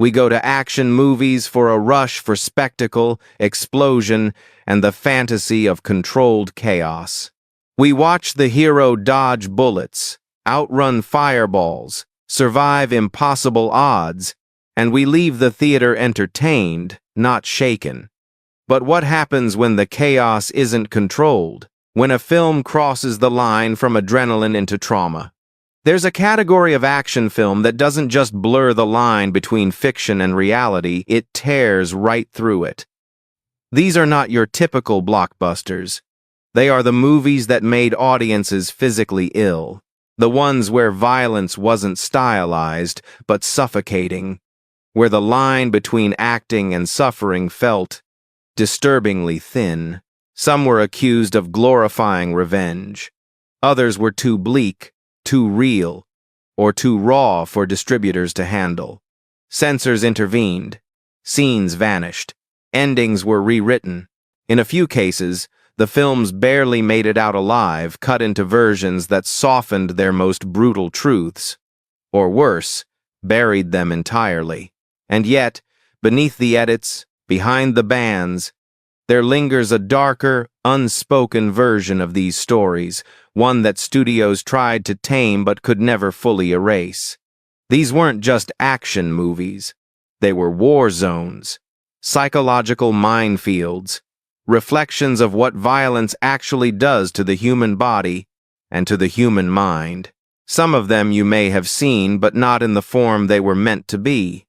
We go to action movies for a rush for spectacle, explosion, and the fantasy of controlled chaos. We watch the hero dodge bullets, outrun fireballs, survive impossible odds, and we leave the theater entertained, not shaken. But what happens when the chaos isn't controlled? When a film crosses the line from adrenaline into trauma? There's a category of action film that doesn't just blur the line between fiction and reality, it tears right through it. These are not your typical blockbusters. They are the movies that made audiences physically ill. The ones where violence wasn't stylized, but suffocating. Where the line between acting and suffering felt disturbingly thin. Some were accused of glorifying revenge. Others were too bleak, too real, or too raw for distributors to handle. Censors intervened. Scenes vanished. Endings were rewritten. In a few cases, the films barely made it out alive, cut into versions that softened their most brutal truths. Or worse, buried them entirely. And yet, beneath the edits, behind the bans, there lingers a darker, unspoken version of these stories, one that studios tried to tame but could never fully erase. These weren't just action movies. They were war zones, psychological minefields, reflections of what violence actually does to the human body and to the human mind. Some of them you may have seen, but not in the form they were meant to be.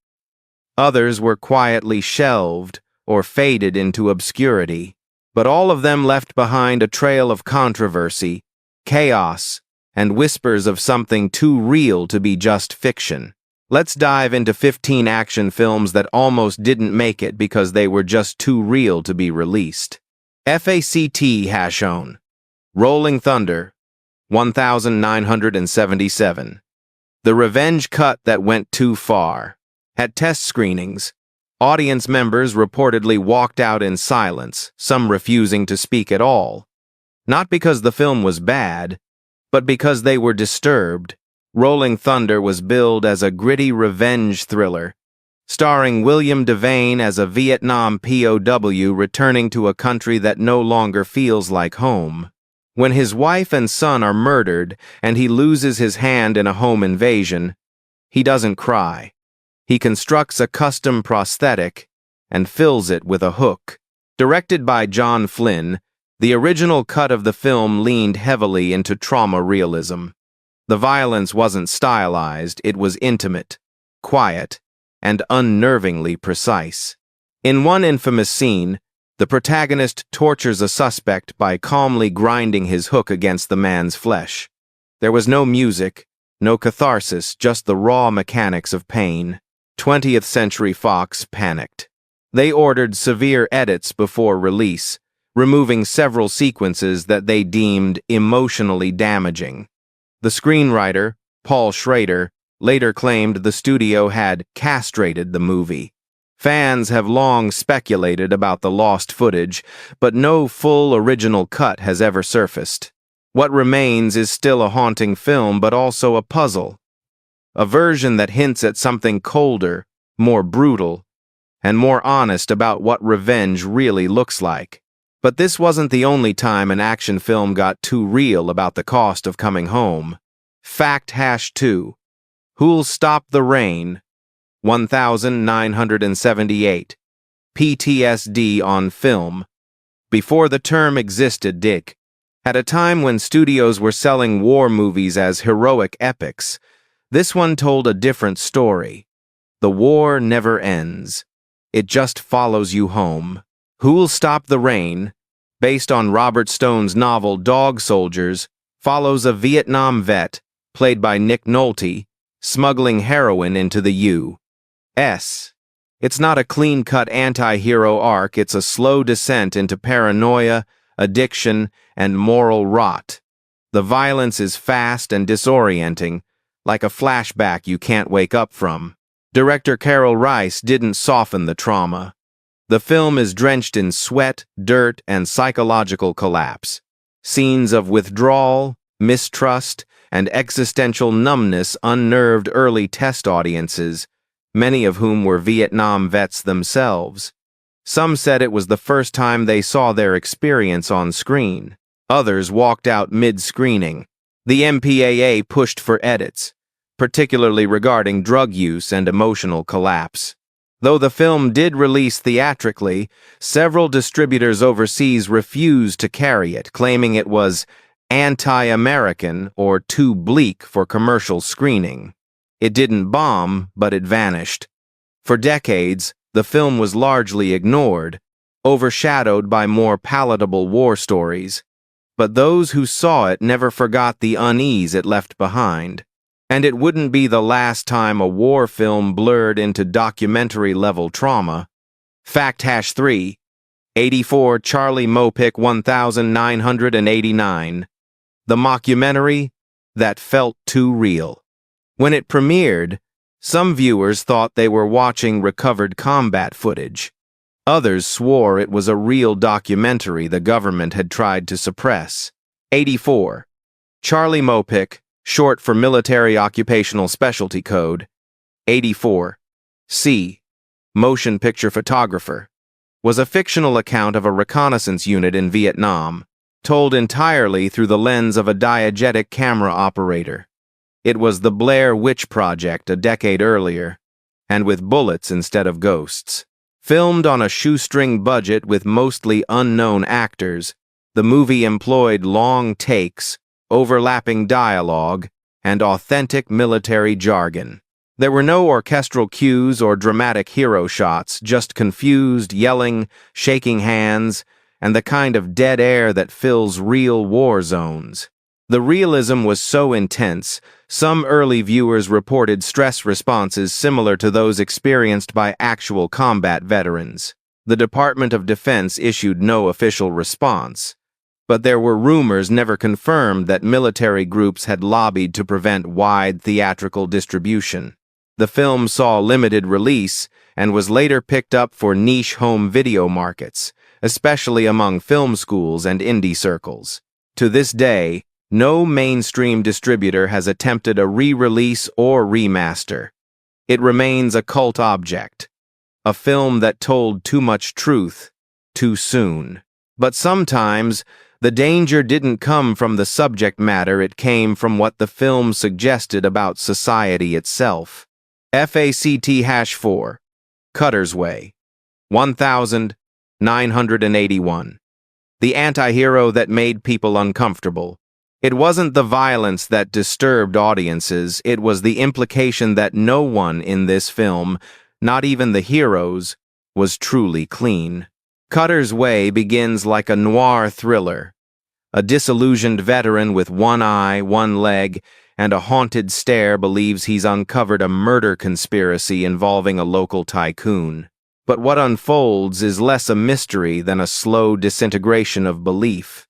Others were quietly shelved or faded into obscurity, but all of them left behind a trail of controversy, chaos, and whispers of something too real to be just fiction. Let's dive into 15 action films that almost didn't make it because they were just too real to be released. FACT Rolling Thunder, 1977. The revenge cut that went too far. At test screenings, audience members reportedly walked out in silence, some refusing to speak at all. Not because the film was bad, but because they were disturbed. Rolling Thunder was billed as a gritty revenge thriller, starring William Devane as a Vietnam POW returning to a country that no longer feels like home. When his wife and son are murdered and he loses his hand in a home invasion, he doesn't cry. He constructs a custom prosthetic and fills it with a hook. Directed by John Flynn, the original cut of the film leaned heavily into trauma realism. The violence wasn't stylized, it was intimate, quiet, and unnervingly precise. In one infamous scene, the protagonist tortures a suspect by calmly grinding his hook against the man's flesh. There was no music, no catharsis, just the raw mechanics of pain. 20th Century Fox panicked. They ordered severe edits before release, removing several sequences that they deemed emotionally damaging. The screenwriter, Paul Schrader, later claimed the studio had castrated the movie. Fans have long speculated about the lost footage, but no full original cut has ever surfaced. What remains is still a haunting film, but also a puzzle. A version that hints at something colder, more brutal, and more honest about what revenge really looks like. But this wasn't the only time an action film got too real about the cost of coming home. FACT-2. Who'll Stop the Rain? 1978. PTSD on film. Before the term existed, Dick. At a time when studios were selling war movies as heroic epics, this one told a different story. The war never ends. It just follows you home. Who'll Stop the Rain, based on Robert Stone's novel Dog Soldiers, follows a Vietnam vet, played by Nick Nolte, smuggling heroin into the U.S. It's not a clean-cut anti-hero arc, it's a slow descent into paranoia, addiction, and moral rot. The violence is fast and disorienting, like a flashback you can't wake up from. Director Carol Rice didn't soften the trauma. The film is drenched in sweat, dirt, and psychological collapse. Scenes of withdrawal, mistrust, and existential numbness unnerved early test audiences, many of whom were Vietnam vets themselves. Some said it was the first time they saw their experience on screen. Others walked out mid-screening. The MPAA pushed for edits, particularly regarding drug use and emotional collapse. Though the film did release theatrically, several distributors overseas refused to carry it, claiming it was anti-American or too bleak for commercial screening. It didn't bomb, but it vanished. For decades, the film was largely ignored, overshadowed by more palatable war stories. But those who saw it never forgot the unease it left behind. And it wouldn't be the last time a war film blurred into documentary-level trauma. Fact #3, 84 Charlie Mopic 1989. The mockumentary that felt too real. When it premiered, some viewers thought they were watching recovered combat footage. Others swore it was a real documentary the government had tried to suppress. 84. Charlie Mopic, short for Military Occupational Specialty Code. 84. C. Motion Picture Photographer. Was a fictional account of a reconnaissance unit in Vietnam, told entirely through the lens of a diegetic camera operator. It was the Blair Witch Project a decade earlier, and with bullets instead of ghosts. Filmed on a shoestring budget with mostly unknown actors, the movie employed long takes, overlapping dialogue, and authentic military jargon. There were no orchestral cues or dramatic hero shots, just confused yelling, shaking hands, and the kind of dead air that fills real war zones. The realism was so intense, some early viewers reported stress responses similar to those experienced by actual combat veterans. The Department of Defense issued no official response, but there were rumors never confirmed that military groups had lobbied to prevent wide theatrical distribution. The film saw limited release and was later picked up for niche home video markets, especially among film schools and indie circles. To this day, no mainstream distributor has attempted a re-release or remaster. It remains a cult object, a film that told too much truth, too soon. But sometimes, the danger didn't come from the subject matter, it came from what the film suggested about society itself. FACT #4. Cutter's Way. 1981. The anti-hero that made people uncomfortable. It wasn't the violence that disturbed audiences, it was the implication that no one in this film, not even the heroes, was truly clean. Cutter's Way begins like a noir thriller. A disillusioned veteran with one eye, one leg, and a haunted stare believes he's uncovered a murder conspiracy involving a local tycoon. But what unfolds is less a mystery than a slow disintegration of belief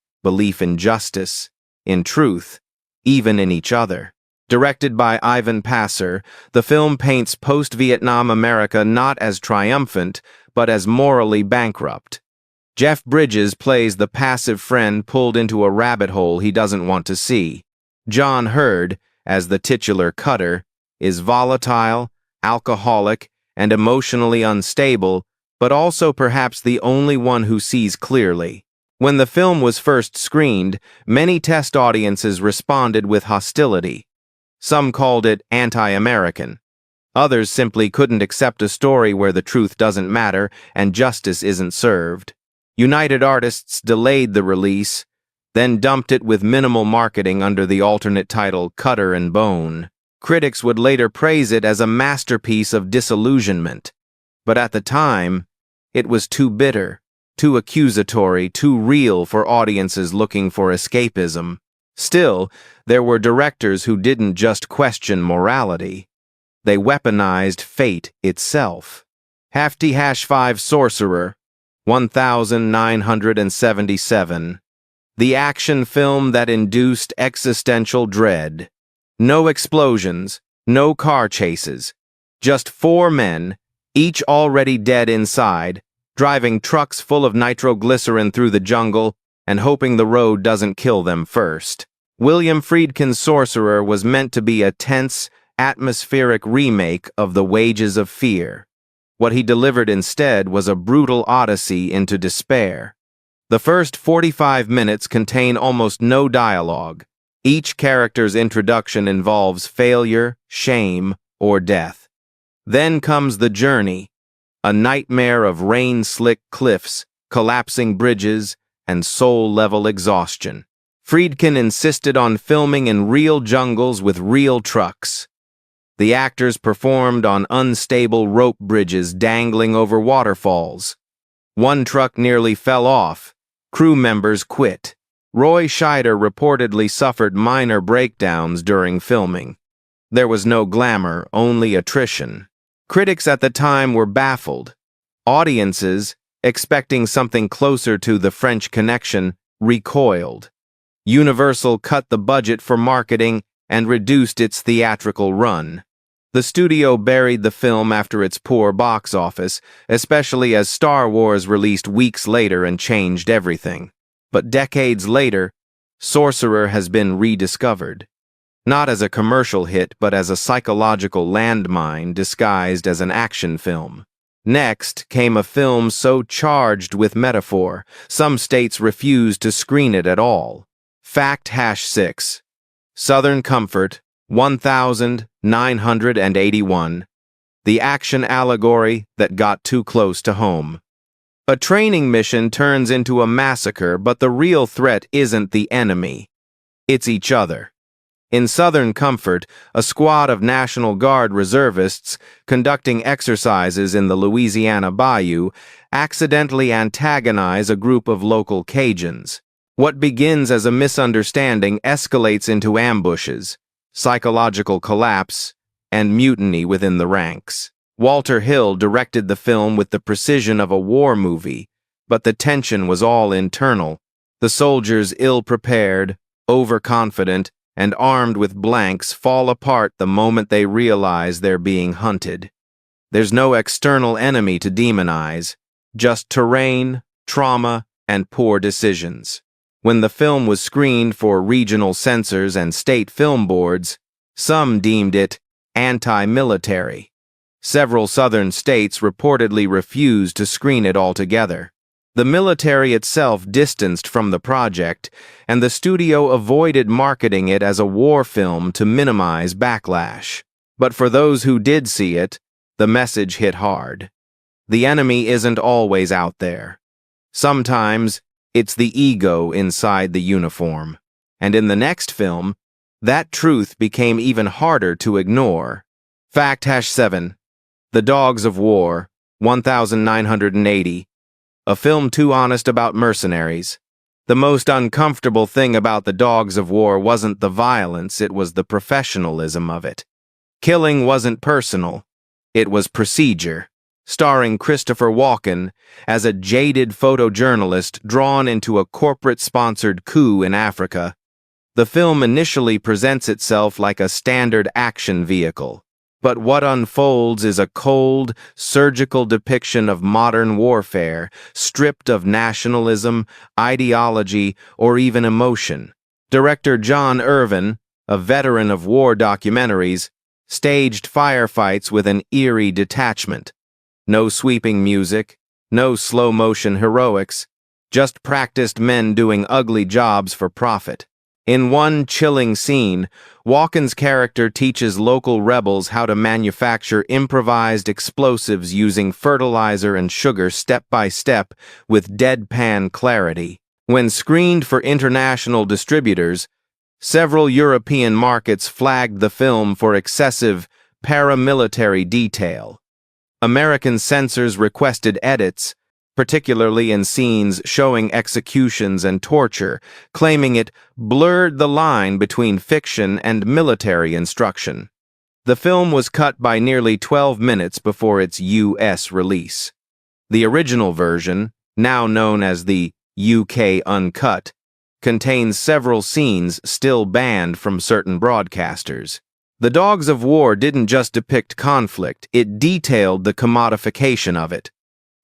in justice, in truth, even in each other. Directed by Ivan Passer, the film paints post-Vietnam America not as triumphant, but as morally bankrupt. Jeff Bridges plays the passive friend pulled into a rabbit hole he doesn't want to see. John Hurd, as the titular Cutter, is volatile, alcoholic, and emotionally unstable, but also perhaps the only one who sees clearly. When the film was first screened, many test audiences responded with hostility. Some called it anti-American. Others simply couldn't accept a story where the truth doesn't matter and justice isn't served. United Artists delayed the release, then dumped it with minimal marketing under the alternate title Cutter and Bone. Critics would later praise it as a masterpiece of disillusionment. But at the time, it was too bitter, too accusatory, too real for audiences looking for escapism. Still, there were directors who didn't just question morality. They weaponized fate itself. Hafty #5 Sorcerer, 1977. The action film that induced existential dread. No explosions, no car chases. Just 4 men, each already dead inside, driving trucks full of nitroglycerin through the jungle and hoping the road doesn't kill them first. William Friedkin's Sorcerer was meant to be a tense, atmospheric remake of The Wages of Fear. What he delivered instead was a brutal odyssey into despair. The first 45 minutes contain almost no dialogue. Each character's introduction involves failure, shame, or death. Then comes the journey, a nightmare of rain-slick cliffs, collapsing bridges, and soul-level exhaustion. Friedkin insisted on filming in real jungles with real trucks. The actors performed on unstable rope bridges dangling over waterfalls. One truck nearly fell off. Crew members quit. Roy Scheider reportedly suffered minor breakdowns during filming. There was no glamour, only attrition. Critics at the time were baffled. Audiences, expecting something closer to The French Connection, recoiled. Universal cut the budget for marketing and reduced its theatrical run. The studio buried the film after its poor box office, especially as Star Wars released weeks later and changed everything. But decades later, Sorcerer has been rediscovered. Not as a commercial hit, but as a psychological landmine disguised as an action film. Next came a film so charged with metaphor, some states refused to screen it at all. Fact-6. Southern Comfort, 1981. The action allegory that got too close to home. A training mission turns into a massacre, but the real threat isn't the enemy. It's each other. In Southern Comfort, a squad of National Guard reservists conducting exercises in the Louisiana Bayou accidentally antagonize a group of local Cajuns. What begins as a misunderstanding escalates into ambushes, psychological collapse, and mutiny within the ranks. Walter Hill directed the film with the precision of a war movie, but the tension was all internal. The soldiers, ill-prepared, overconfident, and armed with blanks, fall apart the moment they realize they're being hunted. There's no external enemy to demonize, just terrain, trauma, and poor decisions. When the film was screened for regional censors and state film boards, some deemed it anti-military. Several southern states reportedly refused to screen it altogether. The military itself distanced from the project, and the studio avoided marketing it as a war film to minimize backlash. But for those who did see it, the message hit hard. The enemy isn't always out there. Sometimes, it's the ego inside the uniform. And in the next film, that truth became even harder to ignore. Fact-7. The Dogs of War, 1980. A film too honest about mercenaries. The most uncomfortable thing about The Dogs of War wasn't the violence, it was the professionalism of it. Killing wasn't personal, it was procedure. Starring Christopher Walken as a jaded photojournalist drawn into a corporate-sponsored coup in Africa. The film initially presents itself like a standard action vehicle, but what unfolds is a cold, surgical depiction of modern warfare, stripped of nationalism, ideology, or even emotion. Director John Irvin, a veteran of war documentaries, staged firefights with an eerie detachment. No sweeping music, no slow-motion heroics, just practiced men doing ugly jobs for profit. In one chilling scene, Walken's character teaches local rebels how to manufacture improvised explosives using fertilizer and sugar step by step with deadpan clarity. When screened for international distributors, several European markets flagged the film for excessive paramilitary detail. American censors requested edits, particularly in scenes showing executions and torture, claiming it blurred the line between fiction and military instruction. The film was cut by nearly 12 minutes before its U.S. release. The original version, now known as the UK Uncut, contains several scenes still banned from certain broadcasters. The Dogs of War didn't just depict conflict, it detailed the commodification of it.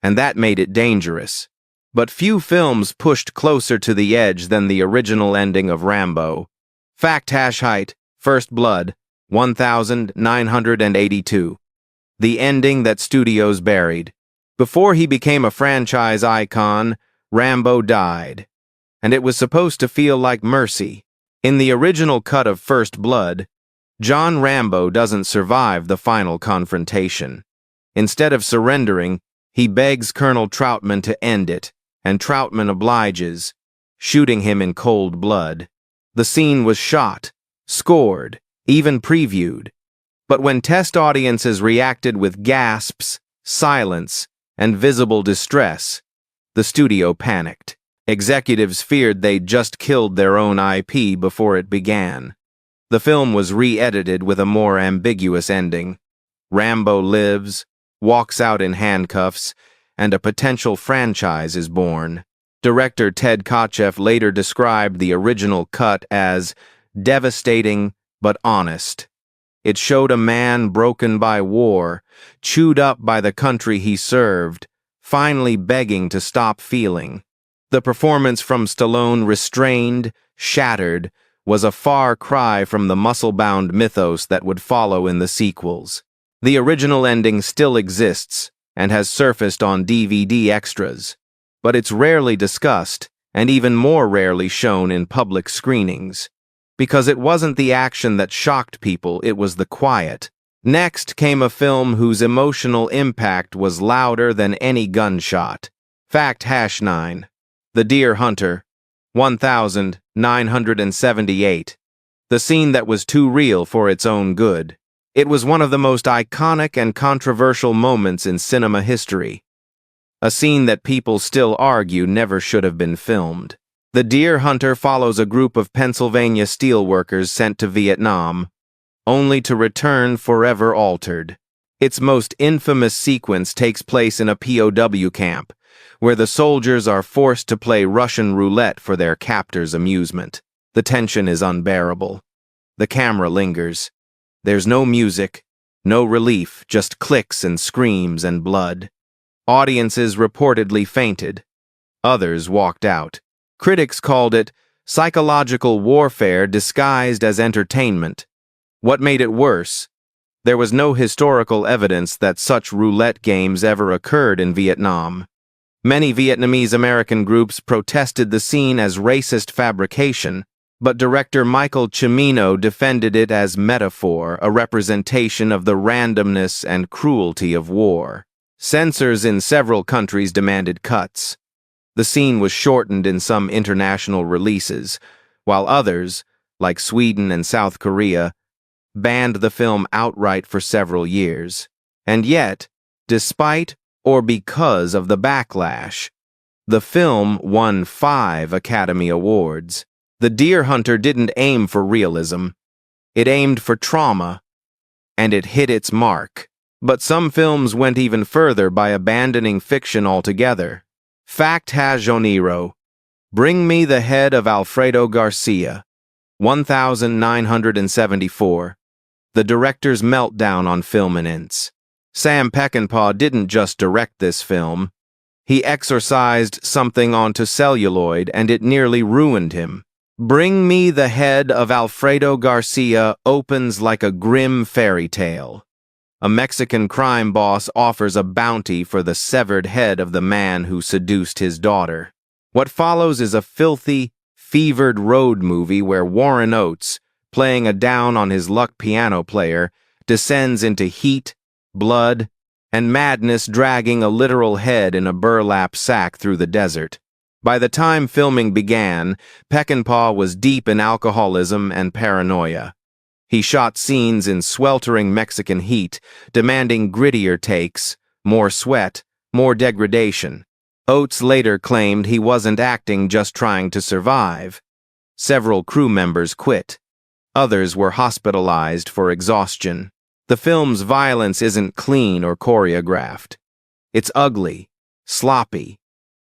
And that made it dangerous. But few films pushed closer to the edge than the original ending of Rambo. Fact-First Blood, 1982. The ending that studios buried. Before he became a franchise icon, Rambo died, and it was supposed to feel like mercy. In the original cut of First Blood, John Rambo doesn't survive the final confrontation. Instead of surrendering, he begs Colonel Troutman to end it, and Troutman obliges, shooting him in cold blood. The scene was shot, scored, even previewed. But when test audiences reacted with gasps, silence, and visible distress, the studio panicked. Executives feared they'd just killed their own IP before it began. The film was re-edited with a more ambiguous ending. Rambo lives, walks out in handcuffs, and a potential franchise is born. Director Ted Kotcheff later described the original cut as devastating but honest. It showed a man broken by war, chewed up by the country he served, finally begging to stop feeling. The performance from Stallone, restrained, shattered, was a far cry from the muscle-bound mythos that would follow in the sequels. The original ending still exists and has surfaced on DVD extras, but it's rarely discussed and even more rarely shown in public screenings. Because it wasn't the action that shocked people, it was the quiet. Next came a film whose emotional impact was louder than any gunshot. Fact #9. The Deer Hunter, 1978. The scene that was too real for its own good. It was one of the most iconic and controversial moments in cinema history. A scene that people still argue never should have been filmed. The Deer Hunter follows a group of Pennsylvania steelworkers sent to Vietnam, only to return forever altered. Its most infamous sequence takes place in a POW camp, where the soldiers are forced to play Russian roulette for their captors' amusement. The tension is unbearable. The camera lingers. There's no music, no relief, just clicks and screams and blood. Audiences reportedly fainted. Others walked out. Critics called it psychological warfare disguised as entertainment. What made it worse? There was no historical evidence that such roulette games ever occurred in Vietnam. Many Vietnamese American groups protested the scene as racist fabrication, but director Michael Cimino defended it as metaphor, a representation of the randomness and cruelty of war. Censors in several countries demanded cuts. The scene was shortened in some international releases, while others, like Sweden and South Korea, banned the film outright for several years. And yet, despite or because of the backlash, the film won 5 Academy Awards. The Deer Hunter didn't aim for realism. It aimed for trauma, and it hit its mark. But some films went even further by abandoning fiction altogether. Fact #9. Bring Me the Head of Alfredo Garcia, 1974. The director's meltdown on Filminence. Sam Peckinpah didn't just direct this film. He exorcised something onto celluloid, and it nearly ruined him. Bring Me the Head of Alfredo Garcia opens like a grim fairy tale. A Mexican crime boss offers a bounty for the severed head of the man who seduced his daughter. What follows is a filthy, fevered road movie where Warren Oates, playing a down-on-his-luck piano player, descends into heat, blood, and madness, dragging a literal head in a burlap sack through the desert. By the time filming began, Peckinpah was deep in alcoholism and paranoia. He shot scenes in sweltering Mexican heat, demanding grittier takes, more sweat, more degradation. Oates later claimed he wasn't acting, just trying to survive. Several crew members quit. Others were hospitalized for exhaustion. The film's violence isn't clean or choreographed. It's ugly, sloppy.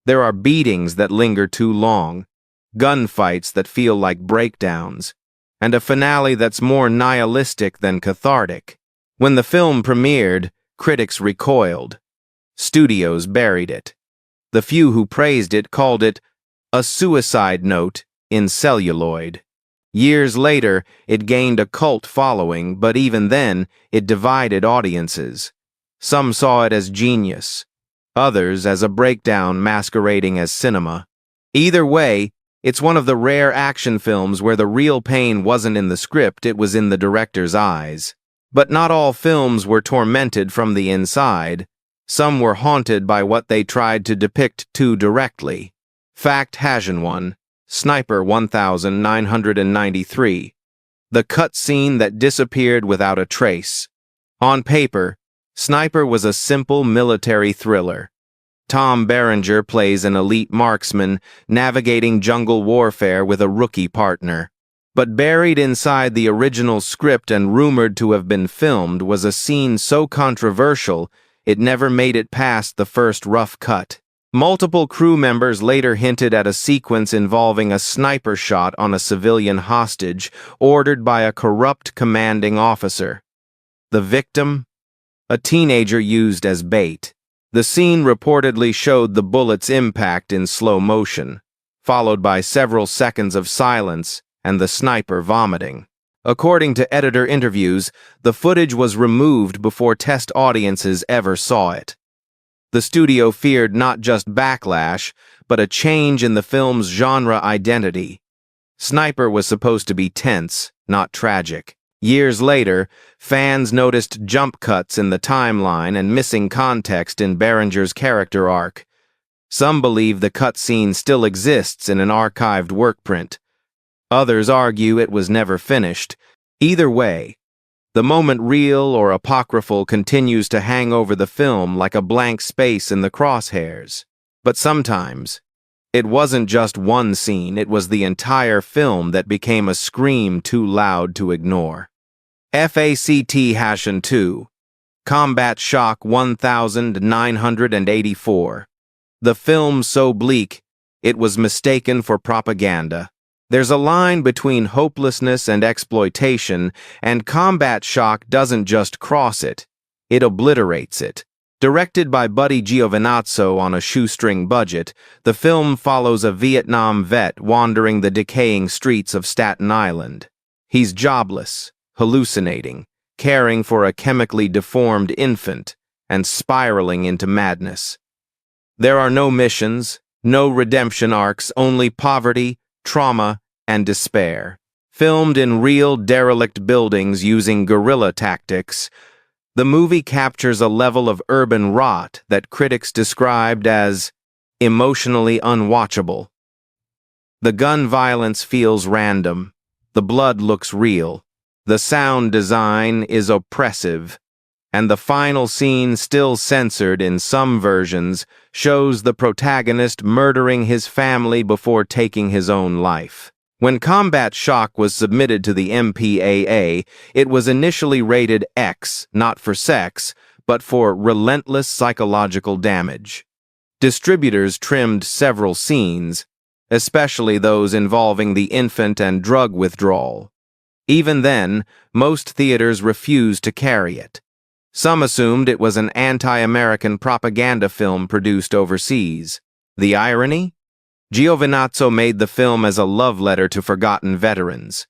There are beatings that linger too long, gunfights that feel like breakdowns, and a finale that's more nihilistic than cathartic. When the film premiered, critics recoiled. Studios buried it. The few who praised it called it a suicide note in celluloid. Years later, it gained a cult following, but even then, it divided audiences. Some saw it as genius, others as a breakdown masquerading as cinema. Either way, it's one of the rare action films where the real pain wasn't in the script, it was in the director's eyes. But not all films were tormented from the inside. Some were haunted by what they tried to depict too directly. Fact Hajan 1, Sniper 1993. The cut scene that disappeared without a trace. On paper, Sniper was a simple military thriller. Tom Berenger plays an elite marksman navigating jungle warfare with a rookie partner. But buried inside the original script and rumored to have been filmed was a scene so controversial it never made it past the first rough cut. Multiple crew members later hinted at a sequence involving a sniper shot on a civilian hostage ordered by a corrupt commanding officer. The victim? A teenager used as bait. The scene reportedly showed the bullet's impact in slow motion, followed by several seconds of silence and the sniper vomiting. According to editor interviews, the footage was removed before test audiences ever saw it. The studio feared not just backlash, but a change in the film's genre identity. Sniper was supposed to be tense, not tragic. Years later, fans noticed jump cuts in the timeline and missing context in Berenger's character arc. Some believe the cut scene still exists in an archived workprint. Others argue it was never finished. Either way, the moment real or apocryphal continues to hang over the film like a blank space in the crosshairs. But sometimes, it wasn't just one scene, it was the entire film that became a scream too loud to ignore. Fact Hajan 2, Combat Shock 1984. The film so bleak, it was mistaken for propaganda. There's a line between hopelessness and exploitation, and Combat Shock doesn't just cross it, it obliterates it. Directed by Buddy Giovinazzo on a shoestring budget, the film follows a Vietnam vet wandering the decaying streets of Staten Island. He's jobless, hallucinating, caring for a chemically deformed infant, and spiraling into madness. There are no missions, no redemption arcs, only poverty, trauma, and despair. Filmed in real derelict buildings using guerrilla tactics, the movie captures a level of urban rot that critics described as emotionally unwatchable. The gun violence feels random, the blood looks real, the sound design is oppressive, and the final scene, still censored in some versions, shows the protagonist murdering his family before taking his own life. When Combat Shock was submitted to the MPAA, it was initially rated X, not for sex, but for relentless psychological damage. Distributors trimmed several scenes, especially those involving the infant and drug withdrawal. Even then, most theaters refused to carry it. Some assumed it was an anti-American propaganda film produced overseas. The irony? Giovinazzo made the film as a love letter to forgotten veterans.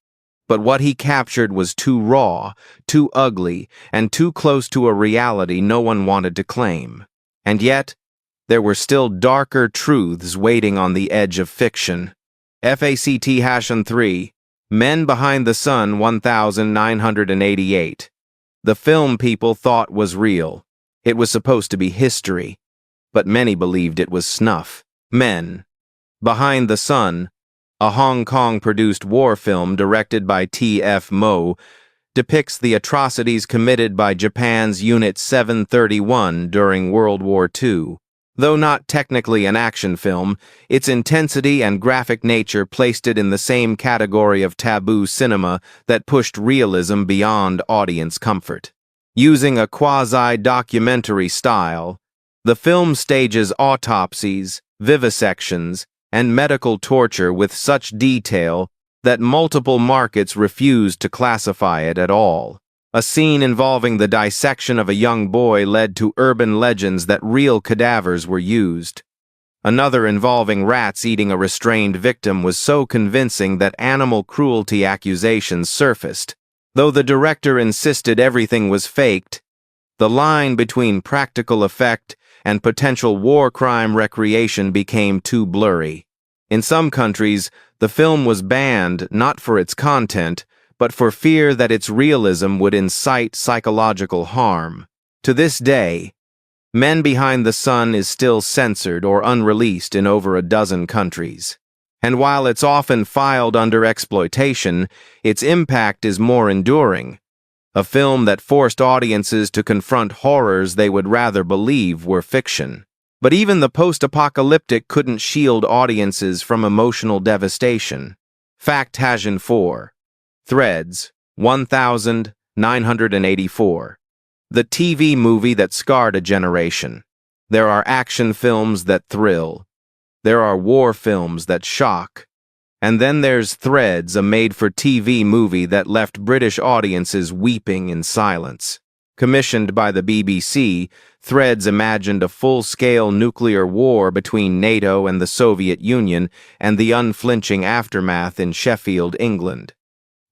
But what he captured was too raw, too ugly, and too close to a reality no one wanted to claim. And yet, there were still darker truths waiting on the edge of fiction. Fact Hajan 3, Men Behind the Sun 1988. The film people thought was real. It was supposed to be history, but many believed it was snuff. Men Behind the Sun, a Hong Kong-produced war film directed by T.F. Mo, depicts the atrocities committed by Japan's Unit 731 during World War II. Though not technically an action film, its intensity and graphic nature placed it in the same category of taboo cinema that pushed realism beyond audience comfort. Using a quasi-documentary style, the film stages autopsies, vivisections, and medical torture with such detail that multiple markets refused to classify it at all. A scene involving the dissection of a young boy led to urban legends that real cadavers were used. Another involving rats eating a restrained victim was so convincing that animal cruelty accusations surfaced. Though the director insisted everything was faked, the line between practical effect and potential war crime recreation became too blurry. In some countries, the film was banned not for its content, but for fear that its realism would incite psychological harm. To this day, Men Behind the Sun is still censored or unreleased in over a dozen countries. And while it's often filed under exploitation, its impact is more enduring. A film that forced audiences to confront horrors they would rather believe were fiction. But even the post-apocalyptic couldn't shield audiences from emotional devastation. Fact 4. Threads, 1984. The TV movie that scarred a generation. There are action films that thrill. There are war films that shock. And then there's Threads, a made-for-TV movie that left British audiences weeping in silence. Commissioned by the BBC, Threads imagined a full-scale nuclear war between NATO and the Soviet Union and the unflinching aftermath in Sheffield, England.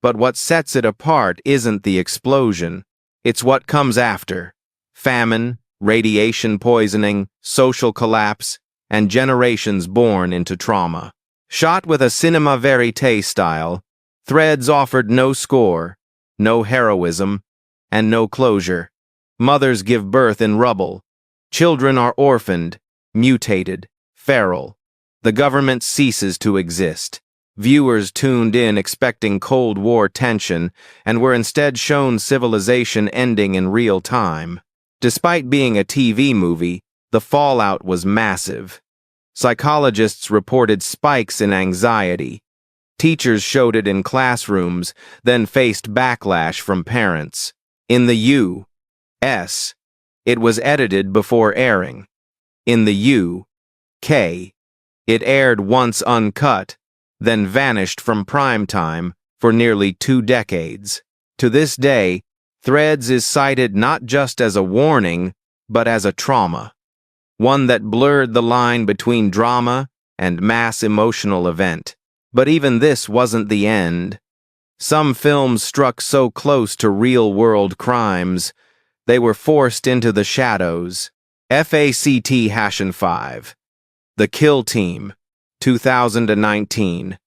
But what sets it apart isn't the explosion. It's what comes after. Famine, radiation poisoning, social collapse, and generations born into trauma. Shot with a cinema verite style, Threads offered no score, no heroism, and no closure. Mothers give birth in rubble. Children are orphaned, mutated, feral. The government ceases to exist. Viewers tuned in expecting Cold War tension and were instead shown civilization ending in real time. Despite being a TV movie, the fallout was massive. Psychologists reported spikes in anxiety. Teachers showed it in classrooms, then faced backlash from parents. In the U.S., it was edited before airing. In the U.K., it aired once uncut, then vanished from prime time for nearly 2 decades. To this day, Threads is cited not just as a warning, but as a trauma. One that blurred the line between drama and mass emotional event. But even this wasn't the end. Some films struck so close to real-world crimes, they were forced into the shadows. Fact 5. The Kill Team, 2019.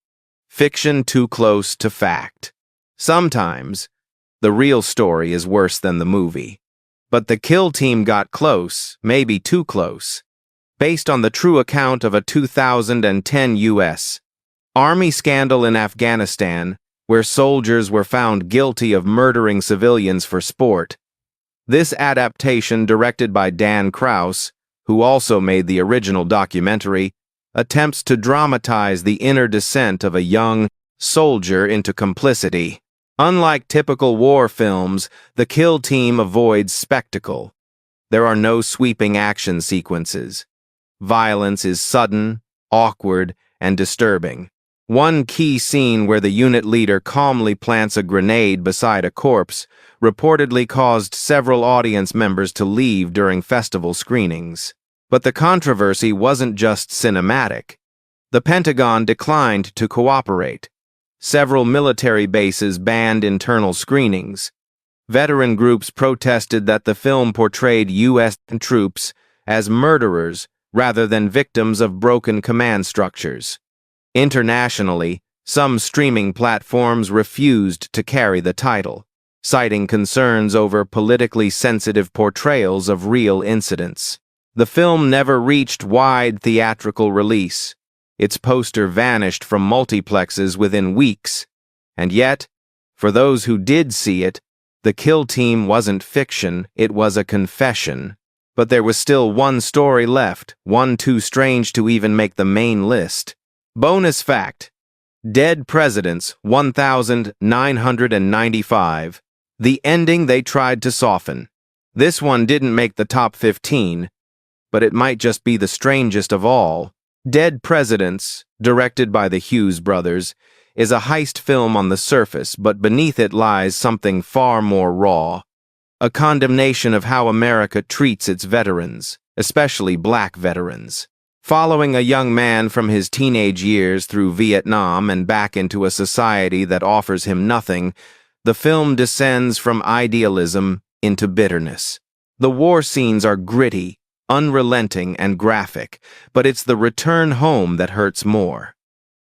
Fiction too close to fact. Sometimes, the real story is worse than the movie. But The Kill Team got close, maybe too close. Based on the true account of a 2010 U.S. Army scandal in Afghanistan, where soldiers were found guilty of murdering civilians for sport. This adaptation, directed by Dan Krause, who also made the original documentary, attempts to dramatize the inner descent of a young soldier into complicity. Unlike typical war films, The Kill Team avoids spectacle. There are no sweeping action sequences. Violence is sudden, awkward, and disturbing. One key scene where the unit leader calmly plants a grenade beside a corpse reportedly caused several audience members to leave during festival screenings. But the controversy wasn't just cinematic. The Pentagon declined to cooperate. Several military bases banned internal screenings. Veteran groups protested that the film portrayed U.S. troops as murderers rather than victims of broken command structures. Internationally, some streaming platforms refused to carry the title, citing concerns over politically sensitive portrayals of real incidents. The film never reached wide theatrical release. Its poster vanished from multiplexes within weeks. And yet, for those who did see it, The Kill Team wasn't fiction, it was a confession. But there was still one story left, one too strange to even make the main list. Bonus fact: Dead Presidents, 1995. The ending they tried to soften. This one didn't make the top 15, but it might just be the strangest of all. Dead Presidents, directed by the Hughes brothers, is a heist film on the surface, but beneath it lies something far more raw. A condemnation of how America treats its veterans, especially black veterans. Following a young man from his teenage years through Vietnam and back into a society that offers him nothing, the film descends from idealism into bitterness. The war scenes are gritty, unrelenting, and graphic, but it's the return home that hurts more.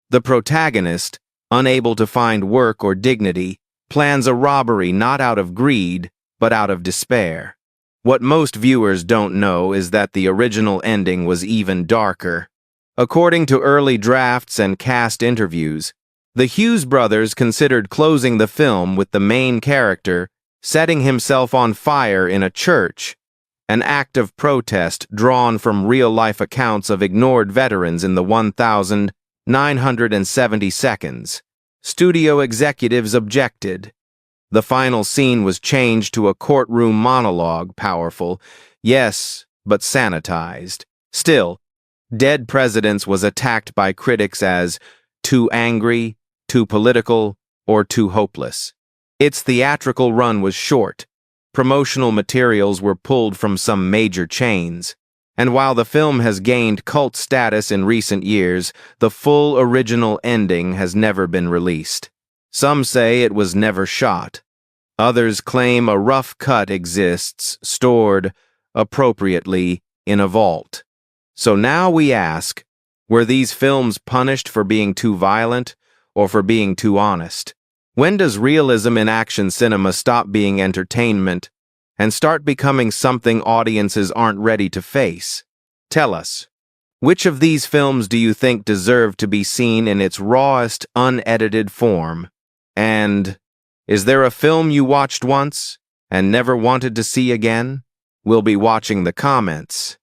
The protagonist, unable to find work or dignity, plans a robbery not out of greed, but out of despair. What most viewers don't know is that the original ending was even darker. According to early drafts and cast interviews, the Hughes brothers considered closing the film with the main character setting himself on fire in a church, an act of protest drawn from real-life accounts of ignored veterans in the 1,970 seconds. Studio executives objected. The final scene was changed to a courtroom monologue, powerful, yes, but sanitized. Still, Dead Presidents was attacked by critics as too angry, too political, or too hopeless. Its theatrical run was short. Promotional materials were pulled from some major chains. And while the film has gained cult status in recent years, the full original ending has never been released. Some say it was never shot. Others claim a rough cut exists, stored, appropriately, in a vault. So now we ask, were these films punished for being too violent, or for being too honest? When does realism in action cinema stop being entertainment and start becoming something audiences aren't ready to face? Tell us, which of these films do you think deserve to be seen in its rawest, unedited form? And is there a film you watched once and never wanted to see again? We'll be watching the comments.